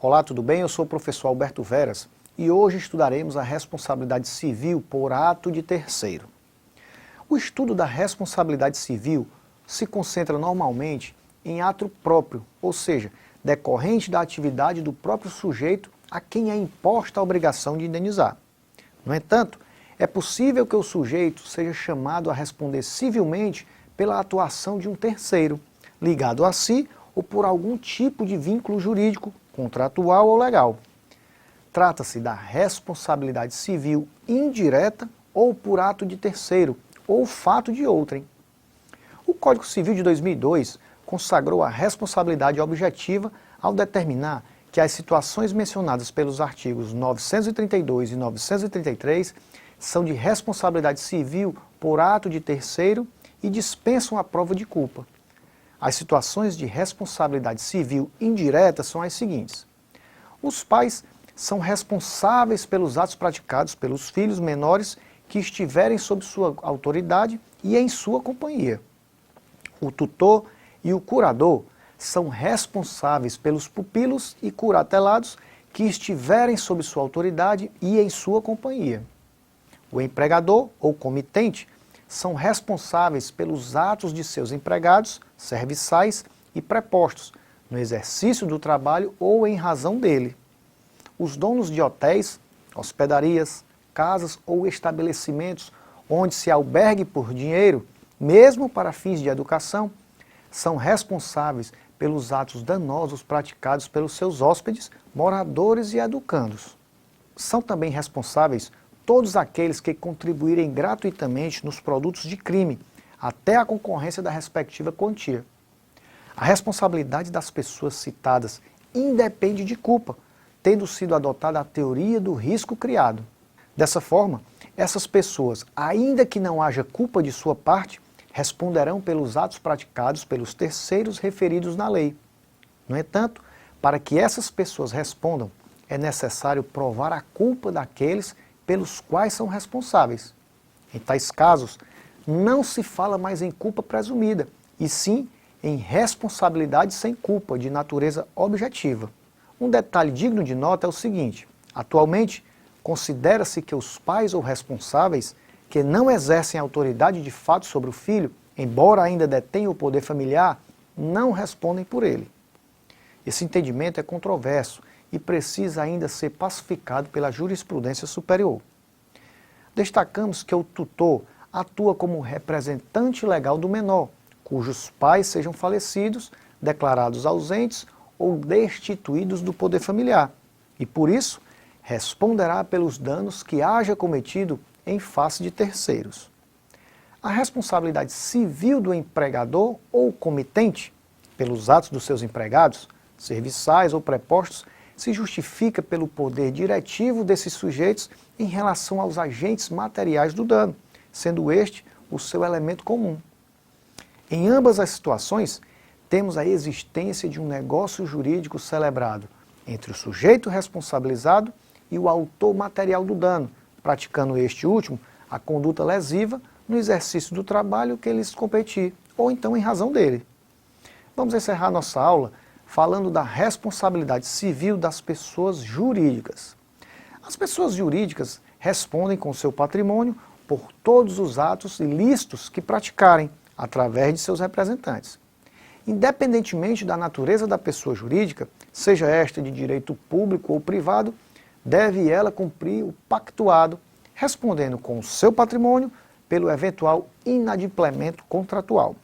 Olá, tudo bem? Eu sou o professor Alberto Veras e hoje estudaremos a responsabilidade civil por ato de terceiro. O estudo da responsabilidade civil se concentra normalmente em ato próprio, ou seja, decorrente da atividade do próprio sujeito a quem é imposta a obrigação de indenizar. No entanto, é possível que o sujeito seja chamado a responder civilmente pela atuação de um terceiro, ligado a si ou por algum tipo de vínculo jurídico, contratual ou legal. Trata-se da responsabilidade civil indireta ou por ato de terceiro, ou fato de outrem. O Código Civil de 2002 consagrou a responsabilidade objetiva ao determinar que as situações mencionadas pelos artigos 932 e 933 são de responsabilidade civil por ato de terceiro e dispensam a prova de culpa. As situações de responsabilidade civil indireta são as seguintes. Os pais são responsáveis pelos atos praticados pelos filhos menores que estiverem sob sua autoridade e em sua companhia. O tutor e o curador são responsáveis pelos pupilos e curatelados que estiverem sob sua autoridade e em sua companhia. O empregador ou comitente são responsáveis pelos atos de seus empregados, serviçais e prepostos, no exercício do trabalho ou em razão dele. Os donos de hotéis, hospedarias, casas ou estabelecimentos onde se albergue por dinheiro, mesmo para fins de educação, são responsáveis pelos atos danosos praticados pelos seus hóspedes, moradores e educandos. São também responsáveis todos aqueles que contribuírem gratuitamente nos produtos de crime, até a concorrência da respectiva quantia. A responsabilidade das pessoas citadas independe de culpa, tendo sido adotada a teoria do risco criado. Dessa forma, essas pessoas, ainda que não haja culpa de sua parte, responderão pelos atos praticados pelos terceiros referidos na lei. No entanto, para que essas pessoas respondam, é necessário provar a culpa daqueles pelos quais são responsáveis. Em tais casos, não se fala mais em culpa presumida, e sim em responsabilidade sem culpa, de natureza objetiva. Um detalhe digno de nota é o seguinte: atualmente, considera-se que os pais ou responsáveis que não exercem autoridade de fato sobre o filho, embora ainda detenham o poder familiar, não respondem por ele. Esse entendimento é controverso e precisa ainda ser pacificado pela jurisprudência superior. Destacamos que o tutor atua como representante legal do menor, cujos pais sejam falecidos, declarados ausentes ou destituídos do poder familiar, e por isso responderá pelos danos que haja cometido em face de terceiros. A responsabilidade civil do empregador ou comitente pelos atos dos seus empregados, serviçais ou prepostos, se justifica pelo poder diretivo desses sujeitos em relação aos agentes materiais do dano, sendo este o seu elemento comum. Em ambas as situações, temos a existência de um negócio jurídico celebrado entre o sujeito responsabilizado e o autor material do dano, praticando este último a conduta lesiva no exercício do trabalho que lhes competir, ou então em razão dele. Vamos encerrar nossa aula falando da responsabilidade civil das pessoas jurídicas. As pessoas jurídicas respondem com seu patrimônio por todos os atos ilícitos que praticarem, através de seus representantes. Independentemente da natureza da pessoa jurídica, seja esta de direito público ou privado, deve ela cumprir o pactuado, respondendo com o seu patrimônio pelo eventual inadimplemento contratual.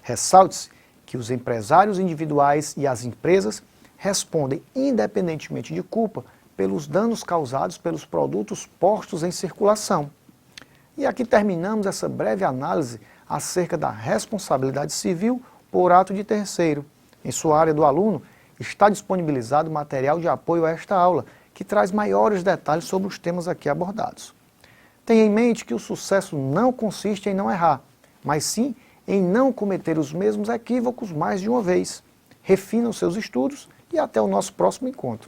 Ressalte-se que os empresários individuais e as empresas respondem independentemente de culpa pelos danos causados pelos produtos postos em circulação. E aqui terminamos essa breve análise acerca da responsabilidade civil por ato de terceiro. Em sua área do aluno está disponibilizado material de apoio a esta aula, que traz maiores detalhes sobre os temas aqui abordados. Tenha em mente que o sucesso não consiste em não errar, mas sim em não cometer os mesmos equívocos mais de uma vez. Refina os seus estudos e até o nosso próximo encontro.